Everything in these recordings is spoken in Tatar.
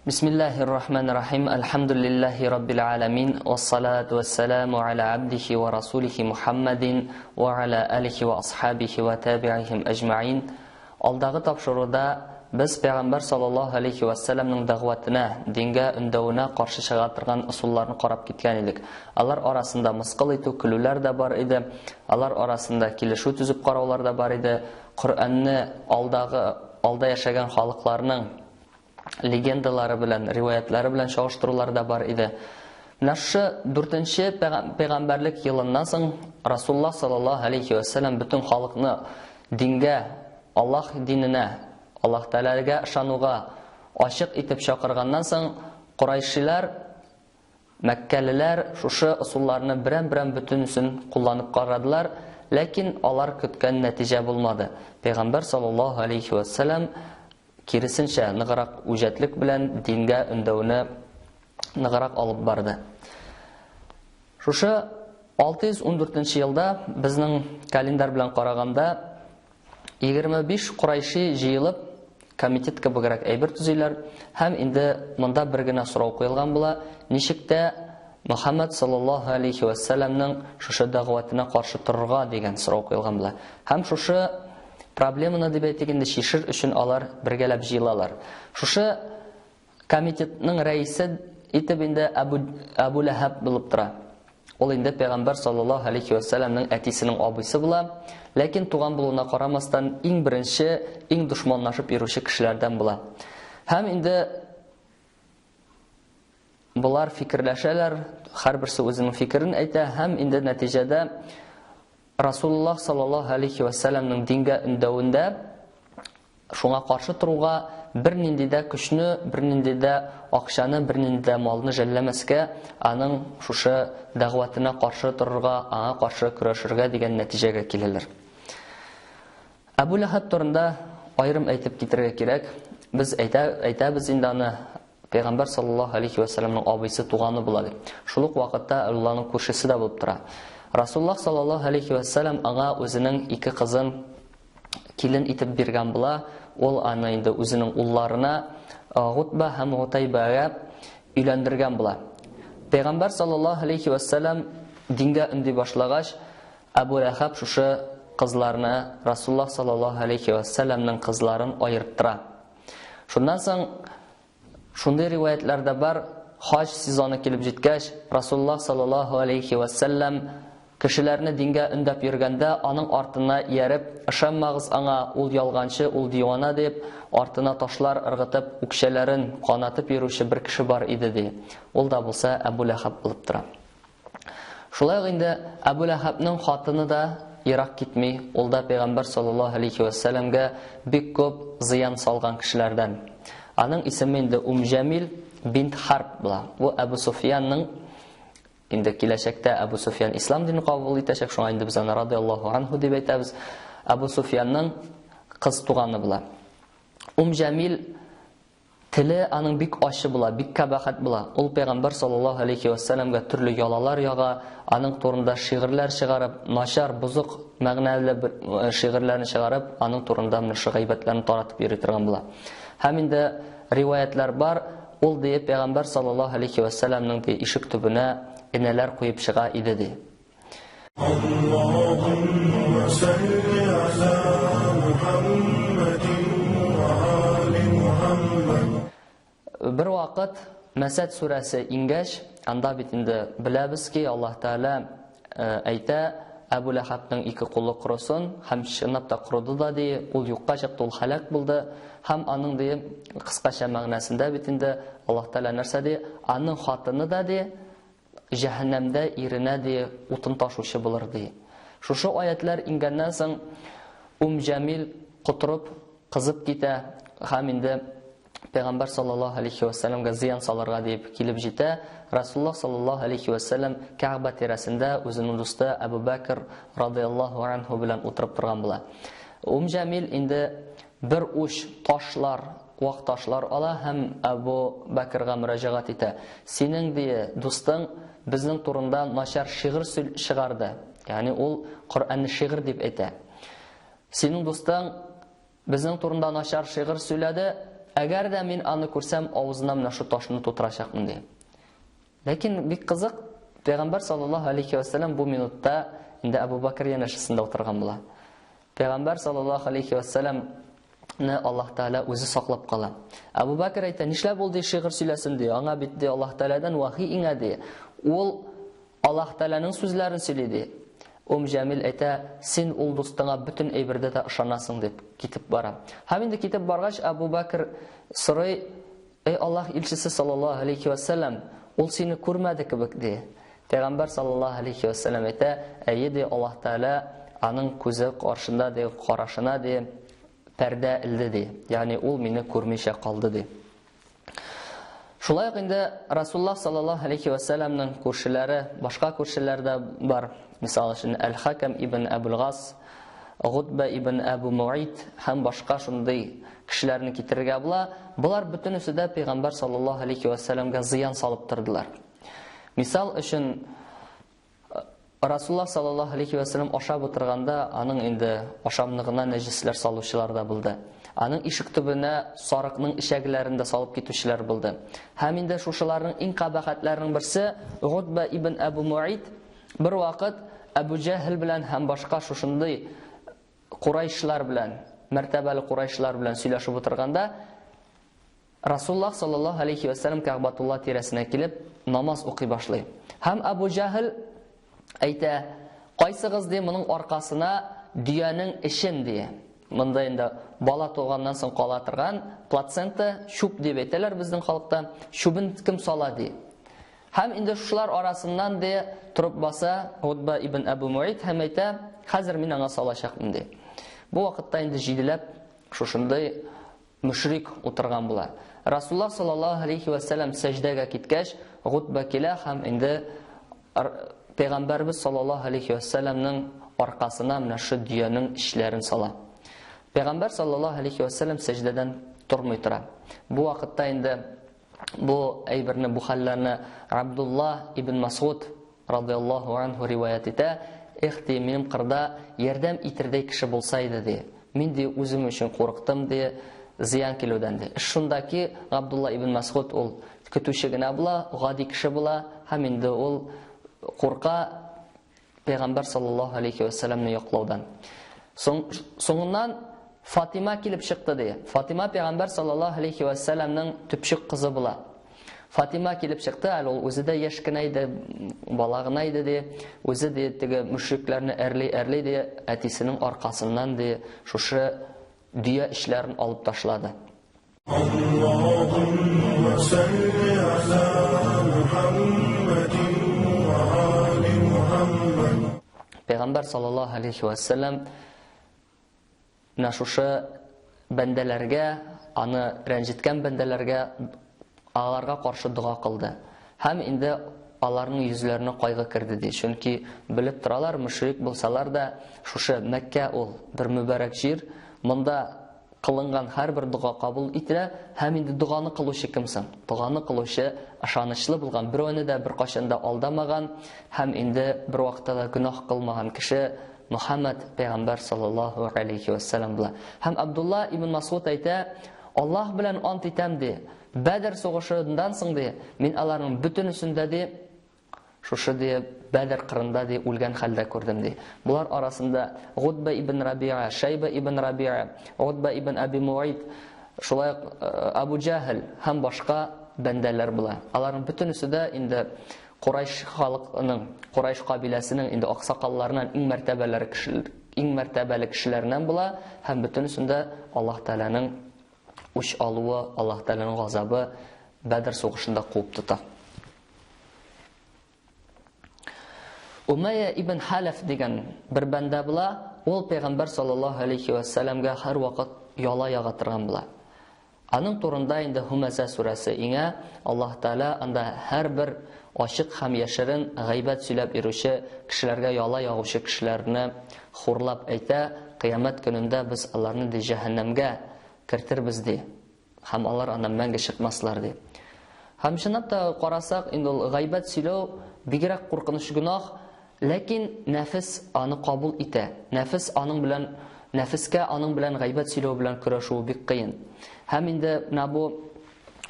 Bismillahirrahmanirrahim. Alhamdulillahi rabbil alamin. Wassalatu wassalamu ala abdihi wa rasulihi Muhammadin wa ala alihi wa ashabihi wa tabi'ihim ajma'in. Alдағы тапшыруда biz Peygamber sallallahu aleyhi ve sellem'nin dağvatına, dinge ündevuna karşı çığa тұрған usullarını qarab ketken edik. Алар arasında мысқыл ету, күлулер de бар еді. Алар arasında келішу түзіп қараулар da бар еді. Kur'an'ны alda yaşagan халықларының legendalari bilan, rivoyatlari bilan çağıştırılar da бар еді. Нашы 4-ші peygamberlik yılından soң Rasulullah sallallahu aleyhi ve sellem bütün халықны dinge, Allah dinine, Allah Teala'ga ышануга ашык итеп чакырганнан соң Курайшилар, Мәккәлеләр шушы ысулларны берәм-берәм бөтенсен кулланып карадылар, ләкин алар көткән нәтиҗә булмады. Пәйгамбер саллаллаһу алейхи ва саллям киресенчә ныграк үҗәтлек белән дингә өндәүне ныграк алып барды. Шушы 614 елда безнең календар белән караганда 25 Курайши җыелып комитетка бигрәк әйбер төзиләр һәм инде монда бер генә сорау куелган була: ничектә Мөхәммәд саллаллаһу алейхи ва саллямның шушы дәгъватына каршы торырга дигән сорау куелган була. Һәм шушы проблеманы дип әйтгәндә шишер өчен алар бергәләп җыелалар. Шушы комитетның рәисе итеп инде Абу Лахаб булып тора. Ул инде Пәйгамбер саллаллаһу алейхи ва саллямның әтисенең абыйсы була. Ләкин туган булуына карамастан иң беренче, иң душманлашып йөрүче кешеләрдән була. Һәм инде булар фикерләшәләр, һәрберсе үзенең фикерен әйтә һәм инде нәтиҗәдә Расулуллаһ саллаллаһу алейхи ва саллямның дингә өндәвендә шуңа каршы торуга бернинди дә көчне, бернинди дә акчаны, бернинди дә малны жәлләмәскә, аның шушы дәгъватына каршы торырга, аңа каршы көрәшергә дигән нәтиҗәгә киләләр. Абу Лахаб турында айрым әйтеп китәргә кирәк. Без әйтәбез инде аны Пәйгамбер саллаллаһу алейхи ва саллямның абыйсы туганы була дип. Шул ук вакытта Аллаһның күршесе дә булып тора. Расулуллаһ саллаллаһу алейхи ва саллям аңа үзенең ике кызын килен итеп биргән була. Ул аны инде үзенең улларына Гутба һәм Гутайбага өйләндергән була. Пәйгамбер саллаллаһу алейхи ва саллям дингә өнди башлагач, Абу Лахаб шушы кызларны Расулуллаһ саллаллаһу алейхи ва саллямның кызларын айырттыра. Шуннан соң шундый риваятларда бар, хаҗ сезоны килеп җиткәч, Расулуллаһ саллаллаһу алейхи ва саллям кешеләрне дингә өндәп йөргәндә, аның артына ияреп, ышанмагыз аңа, ул ялганчы, ул дивана дип, артына ташлар ыргытып, үкшәләрен канатып йөрүче бер кеше бар иде ди. Ул да булса Абу Лахаб булып тора. Шулай инде Абу Лахабның хатыны да ерак китми, ул да Пәйгамбер саллаллаһу алейхи ва саллямга бик күп зыян салган кешеләрдән. Аның исеме инде Җәмил бинт Харб була. Бу Абу Суфьянның инде киләчәктә Абу Суфьян ислам динен кабул итәчәк, шуңа инде без аны радиллаһу анһу дип әйтәбез. Абу Суфьянның кыз туганы була. Җәмил теле аның бик ачы була, бик кабахат була. Ул Пәйгамбер саллаллаһу алейхи ва саллямга төрле ялалар яга, аның турында шигырьләр чыгарып, начар, бузык мәгънәле шигырьләрне чыгарып, аның турында менә гайбәтләрне таратып йөри торган була. Һәм инде риваятлар бар, ул дип Пәйгамбер саллаллаһу алейхи ва саллямның ишек төбенә инәләр куеп чыга иде ди. Аллаһумма салли ала Мухаммадин ва али Мухаммад. Бер вакыт Мәсәд сүрәсе иңгәч, анда бит инде беләбез ки, Аллаһ Тәала әйтә, Абу Лахабның ике кулы курысын, һәм чынлап та курыды да ди, ул юкка чыкты, ул һәлак булды. Һәм аның ди кыскача мәгънәсендә бит инде Аллаһ Тәала нәрсә ди, аның хатыны да ди җәһәннәмдә иренә ди утын ташучы булыр ди. Шушы аятлар иңгәннән соң Җәмил кутырып, кызып китә һәм инде Пәйгамбер саллаллаһу алейхи ва саллямга зыян салырга дип килеп җитә. Расулуллаһ саллаллаһу алейхи ва саллям Кәгъбә тирәсендә үзенең дусты Абу Бәкр радиллаһу анһу белән утырып торган була. Җәмил инде бер уч ташлар, вак ташлар ала һәм Абу Бәкргә мөрәҗәгать итә. Синең ди дустың безнең турында начар шигырь чыгарды. Ягъни ул Коръәнне шигырь дип әйтә. Синең дустың безнең турында начар шигырь сөйләде, әгәр дә мин аны күрсәм, авызына менә шу ташны тутырачакмын ди. Ләкин бик кызык, Пәйгамбәр саллаллаһу алейхи ва саллям бу минутта инде Абу Бакр янәшәсендә утырган була. Пәйгамбәр саллаллаһу алейхи ва саллям Аллаһ Таала үзе саклап кала. Абу Бакр әйтә: "Нишләп булды шигырь сөйләсен ди? Аңа бит ди Аллаһ Тааладан вахи иңә ди. Ул Аллаһ Тааланың сүзләрен сөйли ди." Җәмил әйтә: "Син ул дустыңа бөтен әйбердә дә ышанасың" дип китеп бара. Һәм инде китеп баргач, Абу Бакр сорый: "Эй Аллаһ илчесе саллаллаһу алейхи ва саллям, ул сине күрмәде кебек" ди. Пәйгамбәр саллаллаһу алейхи ва саллям әйтә: "Әйе ди, Аллаһ Таала аның күзе каршында ди, карашына ди пәрдә илде ди. Ягъни ул мине күрмичә калды" ди. Шулай ук инде Расулуллаһ саллаллаһу алейхи ва саллямның күршеләре, башка күршеләр дә бар. Мисал өчен Әл-Хакам ибн Абул-Гас, Гутба ибн Абу Муайт һәм башка шундый кешеләрне китерергә була. Булар бөтенесе дә Пәйгамбәр саллаллаһу алейхи ва саллямга зыян салып тордылар. Мисал өчен Расулуллаһ саллаллаһу алейхи ва саллям ашап утырганда, аның инде ашамлыгына нәҗисләр салучылар да булды. Аның ишек төбенә сарыкның ишәгеләрендә салып китүчеләр булды. Һәм инде шушыларның иң кабахәтләренең берсе Гутба ибн Абу Муайт бер вакыт Абу Җахл белән һәм башка шушындый Курайшлар белән, мәртәбәле Курайшлар белән сөйләшеп утырганда, Расулуллаһ саллаллаһу алейхи ва саллям Кәгъбатулла тирәсенә килеп намаз укый башлый. Һәм Абу Җахл әйтә: "Кайсыгыз ди моның аркасына дөянең ишен ди?" Монда инде бала туганнан соң кала торган плацента, шуп дип әйтәләр безнең халыкта. Шубын кем сала ди. Һәм инде шулар арасыннан ди турып баса Гутба ибн Абу Муайт һәм әйтә: "Хәзер мин аңа салачакмын" ди. Бу вакытта инде җиделәп шушындай мушрик утырган була. Расулуллаһ саллаллаһу алейхи ва саллям сәҗдәгә киткәч, Гутба килә һәм инде Пәйгамбәрбез саллаллаһу алейхи ва саллямның аркасына менә шу дөянең ишләрен сала. Пәйгамбәр саллаллаһу алейхи ва саллям сәҗдәдән тормый тора. Бу вакытта инде бу әйберне, бу хәлләрне Абдулла ибн Мас'уд радиллаһу анһу риваят итә: "Ихти минем кырда ярдәм итәрдәй кеше булса иде" ди. "Мин ди үзем өчен курыктым" ди, зыян килүдән ди. Шунда ки Абдулла ибн Мас'уд ул көтүче генә була, гади кеше була, һәм инде ул курка Пәйгамбәр саллаллаһу алейхи ва саллямны яклаудан. Соңыннан Фатима килеп чыкты ди. Фатима Пәйгамбәр саллаллаһу алейхи ва саллямның төпчек кызы була. Фатима килеп чыкты, ул үзе дә яшь кенә иде, бала гына иде ди. Үзе дә теге мушрикларны әрли ди, әтисенең аркасыннан ди шушы дөя эшләрен алып ташлады. Аллаһумма салли ала Мухаммадин ва али Мухаммад. Пәйгамбәр саллаллаһу алейхи ва саллям шушы бәндәләргә, аны рәнҗеткән бәндәләргә аларга каршы дуга кылды. Һәм инде аларның йөзләренә кайгы керде ди. Чөнки белеп торалар, мушрик булсалар да, шушы Мәккә ул бер мүбарәк җир, монда кылынган һәрбер дуга кабул ителә. Һәм инде дуганы кылучы кимсең? Дуганы кылучы ышанычлы булган, берәүне дә бер кашанда алдамаган һәм инде бер вакытта да гөнаһ кылмаган кеше Мухаммад Пәйгамбәр саллаллаһу алейхи ва саллям була. Һәм Абдулла ибн Мас'уд әйтә: "Аллаһ белән ант итәм ди, Бәдер сугышыннан соң ди, мин аларның бөтенесендә ди шушы ди Бәдер кырында ди үлгән хәлдә күрдем" ди. Булар арасында Гутба ибн Раби'a, Шайба ибн Раби'a, Гутба ибн Аби Муайт, шулай Абу Җахл һәм башка бәндәләр була. Аларның бөтенесе дә инде Курайш халкының, Курайш кабиләсенең инде аксакалларынан иң мәртәбәле кешеләреннән була һәм бөтенесендә Аллаһ Тааланың үч алуы, Аллаһ Тааланың газабы Бәдер сугышында куып тота. Умайя ибн Халаф дигән бер бәндә була, ул Пәйгамбәр саллаллаһу алейхи ва саллямга һәр вакыт яла яга торган була. Аның турында инде Хумаза сурәсе иңә, Аллаһ Таала анда һәрбер ачык һәм яшерен гайбәт сөйләп йөрүче кешеләргә яла ягучы кешеләрне хурлап әйтә: "Кыямәт көнендә без аларны ди җәһәннәмгә керттербез" ди. Һәм алар аннан мәңге чыкмаслар ди. Һәм чынлап та карасак, инде гайбәт сөйләү бигрәк куркыныч гөнаһ, ләкин нәфес аны кабул итә. Нәфес аның белән нәфескә аның белән гайбәт сөйләү белән көрәшү бик кыен. Һәм инде менә бу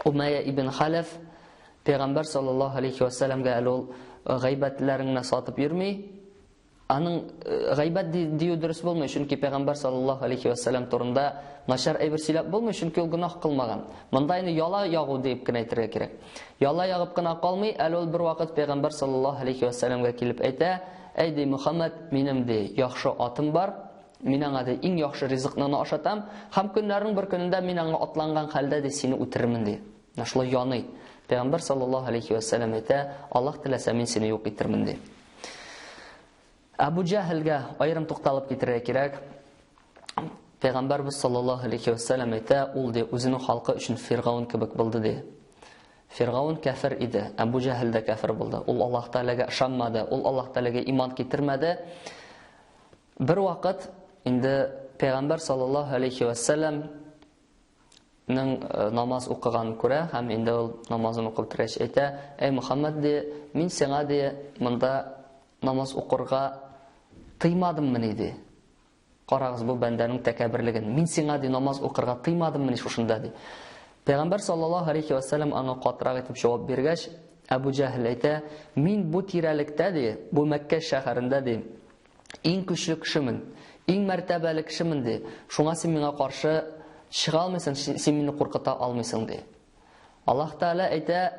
Умайя ибн Халаф Пәйгамбәр саллаллаһу алейхи ва салламга ул гайбәтләреңне сатып йөрми. Аның гайбәт дию дөрес булмый, чөнки Пәйгамбәр саллаллаһу алейхи ва саллям турында начар әйбер сөйләп булмый, чөнки ул гөнаһ кылмаган. Монда инде яла ягу дип кенә әйтергә кирәк. Яла ягып кына калмый, ул бер вакыт Пәйгамбәр саллаллаһу алейхи ва салламга килеп әйтә: "Әйди Мөхәммәд, минем ди яхшы атым бар. Мин аңа ди иң яхшы ризыкны ашатам, һәм көннәрнең бер көнендә мин аңа атланган хәлдә ди сине үтерермен ди." Шулай яный. Пәйгамбәр саллаллаһу алейхи ва саллям әйтә: "Аллаһ теләсә мин сине юк итермен ди." Абу Джахлга аерым тукталып китәргә кирәк. Пәйгамбәрбез саллаллаһу алейхи ва саллям әйтә, ул ди үзенең халкы өчен Фиргаун кебек булды ди. Фиргаун кафир иде, Абу Джахл да кафир булды. Ул Аллаһ Таалага ышанмады, ул Аллаһ Таалага иман китермәде. Бер вакыт инде Пәйгамбәр саллаллаһу алейхи ва саллям намаз укыган күрә, һәм инде ул намазын укып торгач әйтә: "Эй Мөхәммәд ди, мин сиңа ди монда намаз укырга тыймадыммы ди. Карагыз бу бәндәнең тәкәбберлеген. Мин сиңа ди намаз укырга тыймадыммы шушында ди." Пәйгамбәр саллаллаһу алейхи ва саллям аңа катырак итеп җавап биргәч, Абу Джахл әйтә: "Мин бу тирәлектә ди, бу Мәккә шәһәрендә ди, иң көчле кешемен, иң мәртәбәле кешемен ди. Шуңа син миңа каршы чыга алмыйсың, син мине куркыта алмыйсың ди." Аллаһ Таала әйтә: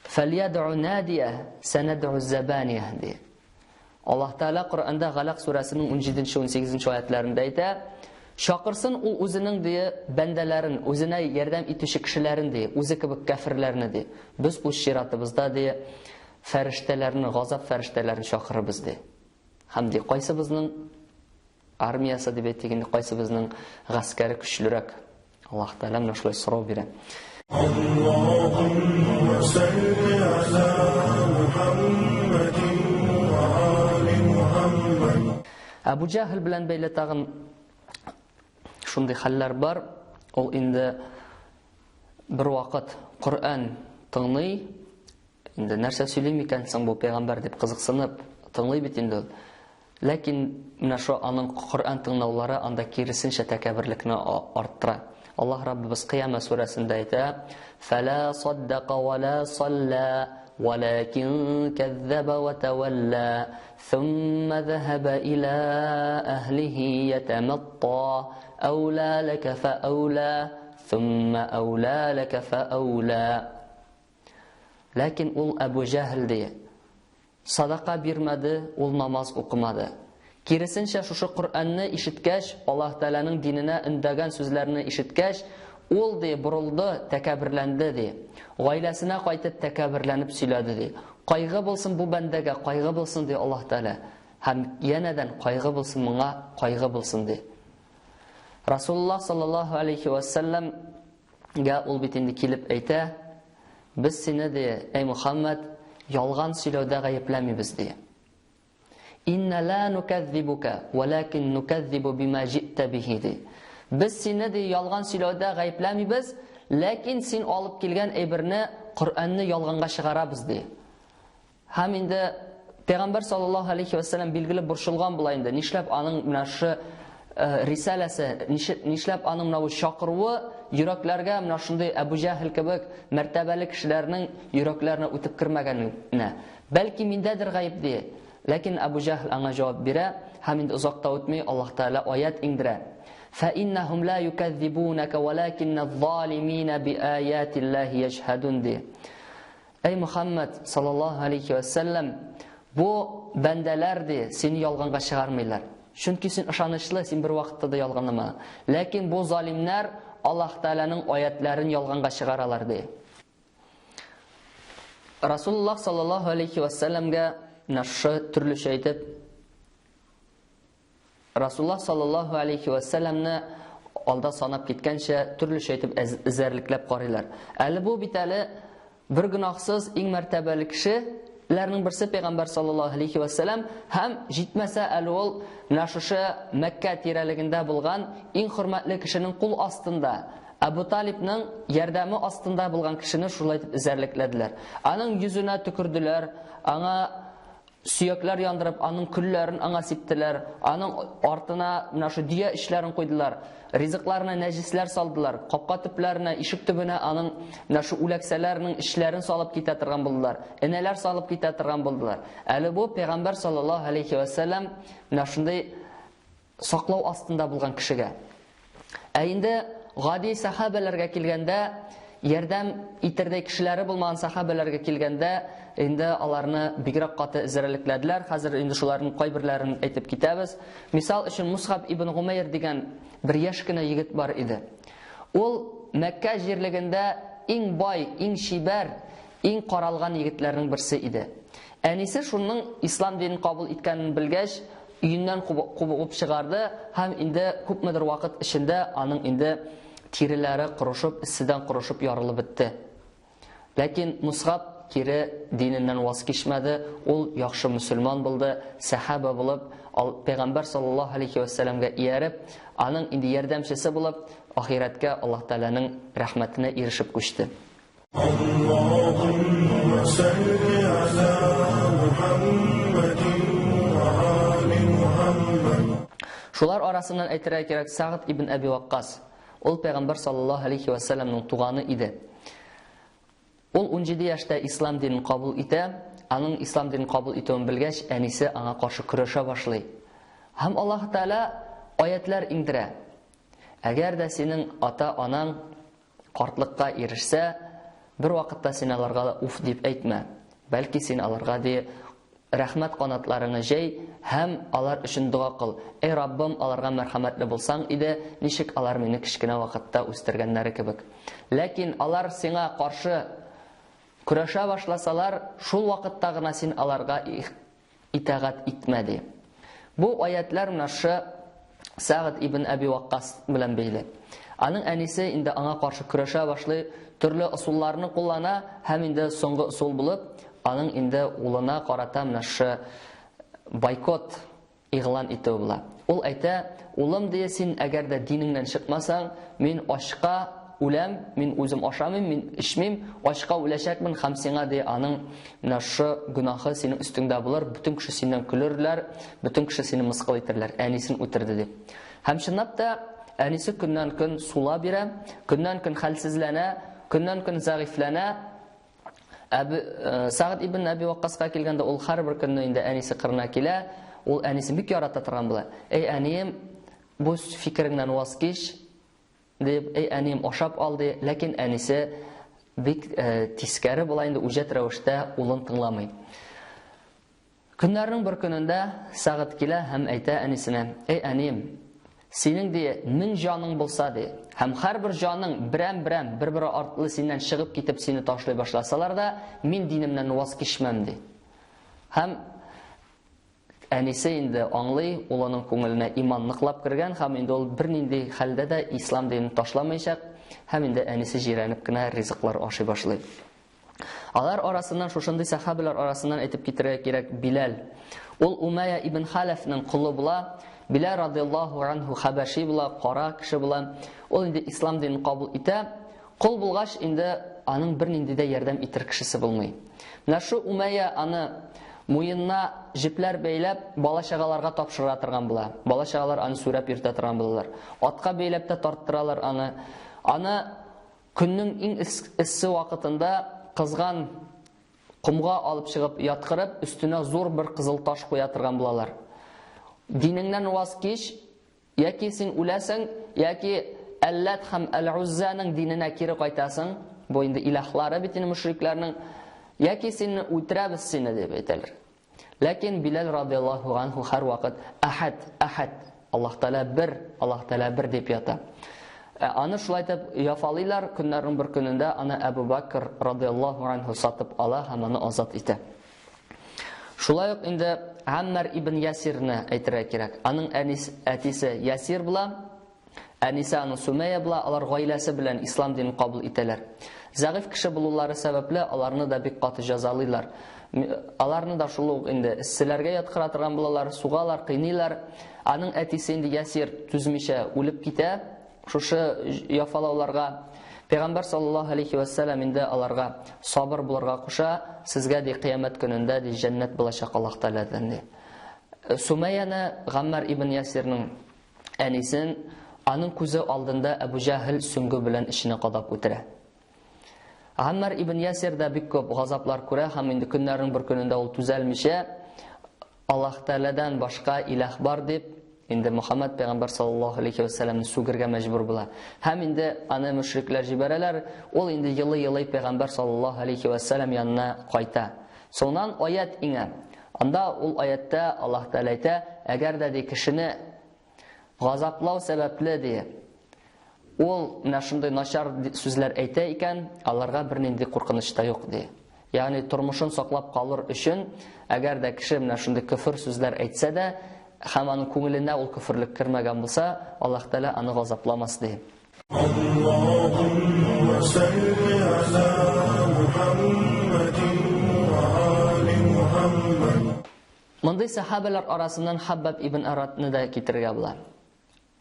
"Фәльяд'у надия, санад'у забания" ди. Аллаһ Таала Коръәндә Галак сүрәсенең 17-18 аятьләрендә әйтә: "Шакырсын ул үзенең ди бәндәләрен, үзенә ярдәм итүче кешеләрен ди, үзе кебек кафирләрне ди. Без үз ширатыбызда ди фәрештәләрне, газап фәрештәләрен шакырыбыз ди. Һәм ди кайсыбызның армиясы дип әйтгәндә кайсыбызның гаскәре көчлерәк?" Аллаһ Таала менә шулай сорау бирә. Аллаһумма салли ала Мухаммадин ва али Мухаммад. Абу Джахл белән бәйле тагын шундый хәлләр бар. Ул инде бер вакыт Коръән тыңлый, инде нәрсә сөйли микән соң бу пәйгамбәр дип кызыксынып тыңлый бит инде. Ләкин менә шу аның Коръән тыңлаулары анда киресенчә тәкәбберлекне арттыра. Аллаһ Раббыбыз Кыямәт сүрәсендә әйтә: "Фәлә саддака ва ла салла, валакин кәззәбә ва тавалла, thumma dhahaba ila ahlihi yatamatta, awla laka fa awla, thumma awla laka fa awla." Ләкин ул Абу Джахл ди, садака бирмәде, ул намаз укымады. Киресенчә шушы Коръәнне ишеткәч, Аллаһ Тааланың диненә өндәгән сүзләрне ишеткәч, ул ди бурылды, тәкәбберләнде ди. Гаиләсенә кайтып тәкәбберләнеп сөйләде ди. Кайгы булсын бу бәндәгә, кайгы булсын ди Аллаһ Таала. Һәм янәдән кайгы булсын моңа, кайгы булсын ди. Расулуллаһ саллаллаһу алейхи ва салламга ул бит инде килеп әйтә: "Без сине ди, эй Мөхәммәд, ялган сөйләүдә гаепләмибез ди. Инна ла нуказзибука, валакин нуказзибу бима җитта бихи ди. Без сине ди ялган сөйләүдә гаепләмибез, ләкин син алып килгән әйберне, Коръәнне ялганга чыгарабыз ди." Һәм инде Пәйгамбәр саллаллаһу алейхи ва саллям билгеле борчылган була инде. Нишләп аның менә шу рисаләсе, нишләп аның менә чакыруы йөрәкләргә менә шундый Абу Джахл кебек мәртәбәле кешеләрнең йөрәкләренә үтеп кермәгәненә. Бәлки миндәдер гаип ди. Ләкин Абу Джахл аңа җавап бирә, һәм инде озакта үтми Аллаһ Таала аят иңдерә. فَإِنَّهُمْ لَا يُكَذِّبُونَكَ وَلَكِنَّ الظَّالِمِينَ بِآيَاتِ اللَّهِ يَجْحَدُونَ ди. Эй Мөхәммәд саллаллаһу алейхи ва саллям, бу бәндәләр ди сине ялганга чыгармыйлар. Чөнки син ышанычлы, син бер вакытта да ялганлама. Ләкин бу залимнәр Аллаһ Тааланың аятларын ялганга чыгаралар ди. Расулуллаһ саллаллаһу алейхи ва саллямга нашы төрлечә әйтеп, Расулуллаһ саллаллаһу алейхи ва саллямны алда санап киткәнчә төрлечә әйтеп эзәрлекләп карыйлар. Әле бу бит әле бер гынахсыз иң мәртәбәле кешеләрнең берсе Пәйгамбәр саллаллаһу алейхи ва саллям, һәм җитмәсә әле ул нашы Мәккә тирәлегендә булган иң хөрмәтле кешенең кул астында, Абу Талибның ярдәме астында булган кешене шулай итеп эзәрлекләделәр. Аның йөзенә төкерделәр, аңа сөякләр яндырып, аның күлләрен аңа сиптеләр, аның артына менә шу дия эшләрен куйдылар, ризыкларына нәҗисләр салдылар, капка төпләренә, ишек төбенә аның менә шу үләксәләрнең эшләрен салып китә торган булдылар, энәләр салып китә торган булдылар. Әле бу Пәйгамбәр саллаллаһу алейхи ва саллям менә шундый саклау астында булган кешегә. Ә инде гади сахабаларга килгәндә, ярдәм итәрдәй кешеләре булмаган сахабаларга килгәндә, инде аларны бигрәк каты изрәлекләделәр. Хәзер инде шуларның кайберләрен әйтеп китәбез. Мисал өчен Мусхаб ибн Гумайр дигән бер яшь кенә егет бар иде. Ул Мәккә җирлегендә иң бай, иң шибәр, иң каралган егетләрнең берсе иде. Әнисе шуның ислам динен кабул иткәнен белгәч, өеннән кубып чыгарды һәм инде күпмедер вакыт эчендә аның инде тиреләре корышып, иссидән корышып ярылып бетте. Ләкин Мусхаб кире диненнән ваз кичмәде, ул яхшы мөселман булды, сахаба булып, Пәйгамбәр саллаллаһу алейхи ва салламга ияреп, аның инде ярдәмчесе булып, ахиратка Аллаһ Тәгаләнең рәхмәтенә ирешеп күчте. Аллаһумма салли ала Мухаммадин ва али Мухаммад. Шулар арасыннан әйтергә кирәк, Сагыд ибн Әби Ваккас. Ул Пәйгамбәр саллаллаһу алейхи ва салламның туганы иде. Ул 17 яшьтә ислам динен кабул итә. Аның ислам динен кабул итүен белгәч, әнисе аңа каршы көрәшә башлый. Һәм Аллаһ Тәгалә аятлар индерә. Әгәр дә синең ата-анаң картлыкка ирешсә, бер вакытта син аларга уф дип әйтмә. Бәлки син аларга ди рәхмәт канатларыңны җәй һәм алар өчен дуа кыл. Эй Раббым, аларга мәрхәмәтле булсаң иде, ничек алар мине кичкенә вакытта үстергәннәре кебек. Ләкин алар сиңа каршы көрәшә башласалар, шул вакытта гына син аларга итагать итмәде. Бу аятлар менә Сагыд ибн Әби Ваккас белән бәйле. Аның әнисе инде аңа каршы көрәшә башлый, төрле усулларны куллана һәм инде соңгы усул булып, аның инде улына карата менә бойкот игълан итү була. Ул әйтә: "Улым, ди, син әгәр дә динеңнән чыкмасаң, мин ашка үләм, мин үзем ашамыйм, мин ичмим, ашка үләчәкмен һәм сиңа ди аның менә шу гынахы синең өстеңдә булыр, бүтән кеше синнән көлерләр, бүтән кеше сине мыскыл итерләр." Әнисен үтерде ди. Һәм чынлап та әнисе көннән-көн сула бирә, көннән-көн хәлсезләнә, көннән-көн зәгыйфләнә. Сагыд ибн Әби Ваккаска килгәндә ул һәрбер көнне инде әнисе кырына килә. Ул әнисе бик ярата торган була. "Эй әнием, бу фикереңнән ваз кич" дип, "Эй әнием, ашап алды", ләкин әнисе бик тискәре була инде, үҗәт рәвештә улын тыңламый. Көннәрнең бер көнендә Сагыд килә һәм әйтә әнисенә: "Эй әнием, синең ди 1000 җаның булса ди, һәм һәрбер җаның берәм-берәм, бер-бер артлы синнән чыгып китеп сине ташлый башласалар да, мин динемнән ваз кичмәм" ди. Һәм әнисе инде аңлый, улының күңеленә иман ныклап кергән һәм инде ул бернинди хәлдә дә ислам динен ташламаячак, һәм инде әнисе җирәнеп кенә ризыклар ашый башлый. Алар арасыннан, шушындый сахабалар арасыннан әйтеп китерергә кирәк, Билал. Ул Умайя ибн Халафның кулы була. Билал радиллаһу анху хабаши була, кара кеше була. Ул инде ислам динен кабул итә. Кул булгач инде аның бернинди дә ярдәм итер кешесе булмый. Менә шу Умайя аны муенына җипләр бәйләп бала-чагаларга тапшыра торган була. Бала-чагалар аны сүрәп йөртә торган булалар. Атка бәйләп тә тарттыралар аны. Аны көннең иң иссе вакытында кызган кумга алып чыгып яткырып, өстенә зур бер кызыл таш куя торган булалар. Динеңнән ваз кич, яки син үләсең, яки Әлләт һәм Әл-Уззаның диненә кире кайтасың. Бу инде илаһлары бит инде мушрикларның. Яки син үтерәбез сине дип әйтәләр. Ләкин Билал радиллаһу анху һәр вакыт Әхәд, Аллаһ Тәгалә бер дип ята. Аны шулай итеп яфалыйлар. Көннәрнең бер көнендә аны Әбу Бакр радиллаһу анху сатып ала һәм аны азат итә. Шулай ук инде Аммар ибн Ясирне әйтергә кирәк. Аның әтисе Ясир була, әнисе аны Сумайя була. Алар гаиләсе белән ислам динен кабул итәләр. Зәгыйф кеше булулары сәбәпле аларны да бик каты җәзалыйлар. Аларны да шул ук инде исселәргә яткыра торган булалар, сугалар, кыйныйлар. Аның әтисе инде Ясир түзмичә үлеп китә. Шушы яфалауларга Пәйгамбәр саллаллаһу алейхи ва саллям инде аларга сабыр булырга куша, сезгә ди кыямәт көнендә ди җәннәт булачак Аллаһ Тәгаләдән ди. Сумайяны Гаммар ибн Ясирның әнисен аның күзе алдында Әбу Җахил сөңге белән ишене кадап үтерә. Гаммар ибн Ясир да бик күп газаплар күрә һәм инде көннәрнең бер көнендә ул түзәлмичә Аллаһ Тәгаләдән башка илаһ бар дип инде Мөхәммәд пәйгамбәр саллаллаһу алейхи ва саллямны сүгергә мәҗбүр була. Һәм инде аны мөшрикләр җибәрәләр, ул инде елый-елый пәйгамбәр саллаллаһу алейхи ва саллям янына кайта. Соннан аят иңә. Анда ул аятта Аллаһ Тәгалә әйтә, әгәр дә ди кешене газаплау сәбәпле ди ул менә шундый начар сүзләр әйтә икән, аларга бернинди куркыныч та юк ди. Ягъни тормышын саклап калыр өчен, әгәр дә кеше менә шундый күфр сүзләр әйтсә дә, һәм аның күңеленә ул күфрлек кергән булса, Аллаһ Тәгалә аны газапламас ди. Аллаһумма салли ала Мухаммадин ва али Мухаммад. Мондый сахабалар арасыннан Хаббаб ибн Аратны да китергә була.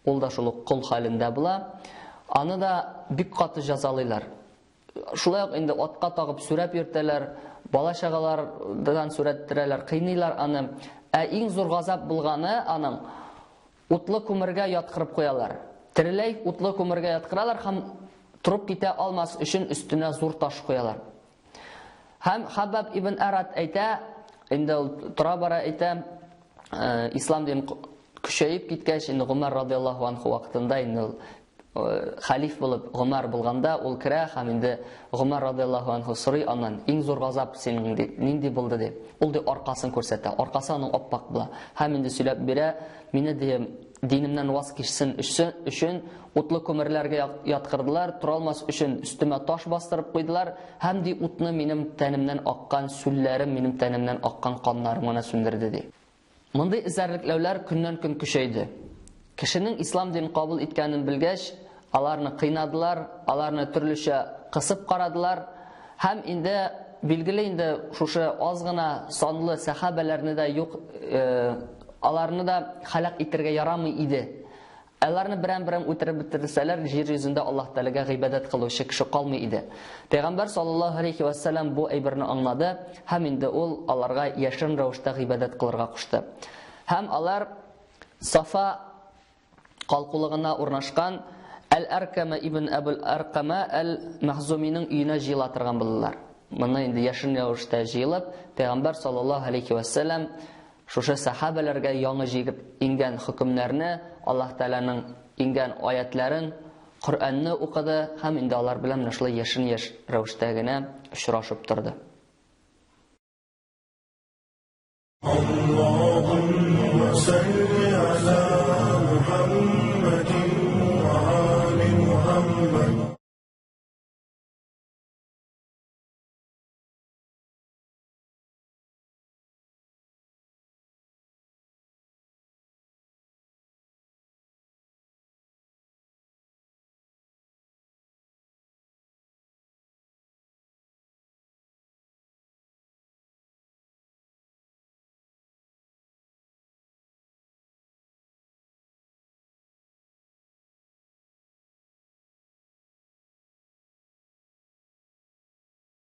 Ул да шул кул хәлендә була. Аны да бик каты җәзалыйлар. Шулай ук инде атка тагып сүрәп йөртәләр, бала-чагалардан сүрәттерәләр, кыйныйлар аны. Ә иң зур газап булганы аның утлы күмергә яткырып куялар. Тереләй утлы күмергә яткыралар һәм турып китә алмас өчен өстенә зур таш куялар. Һәм Хаббаб ибн Арат әйтә, инде тора бара әйтә, ислам дин көчәеп киткәч, инде Гомар радиллаһу анху вакытында инде халиф булып Гомар булганда ул керә һәм инде Гомар радиллаһу анху сорый аннан, иң зур газап синең нинди булды дип. Ул ди аркасын күрсәтә, аркасы аның аппак була. Һәм инде сөйләп бирә, мине ди динемнән ваз кичсен өчен утлы күмерләргә яткырдылар, тора алмас өчен өстемә таш бастырып куйдылар, һәм ди утны минем тәнемнән аккан сүлләрем, минем тәнемнән аккан каннарым гына сүндерде ди. Мондый изәрлекләүләр көннән-көн көчәйде. Кешенең ислам динен кабул иткәнен белгәч, аларны кыйнадылар, аларны төрлечә кысып карадылар, һәм инде билгеле инде шушы аз гына санлы сахабаларны да юк, аларны да халак итәргә ярамый иде. Аларны берәм-берәм үтереп бетерсәләр, җир йөзендә Аллаһ Тәгаләгә гыйбадәт кылучы кеше калмый иде. Пәйгамбәр саллаллаһу алейхи ва саллям бу әйберне аңлады, һәм инде ул аларга яшерен рәвештә гыйбадәт кылырга кушты. Һәм алар Сафа калкулыгына урнашкан Әл-Аркама ибн Абул Аркама Әл-Махзуминың өенә җыела торган булдылар. Моны инде яшерен рәвештә җыелып, Пәйгамбәр саллаллаһу алейхи ва саллям шушы сахабаларга яңа җигеп ингән хөкемнәрне, Аллаһ Тәгаләнең ингән аятларын, Коръәнне укыды һәм инде алар белән шулай яшерен рәвештә генә очрашып торды. Аллаһумма салли ала Мухаммад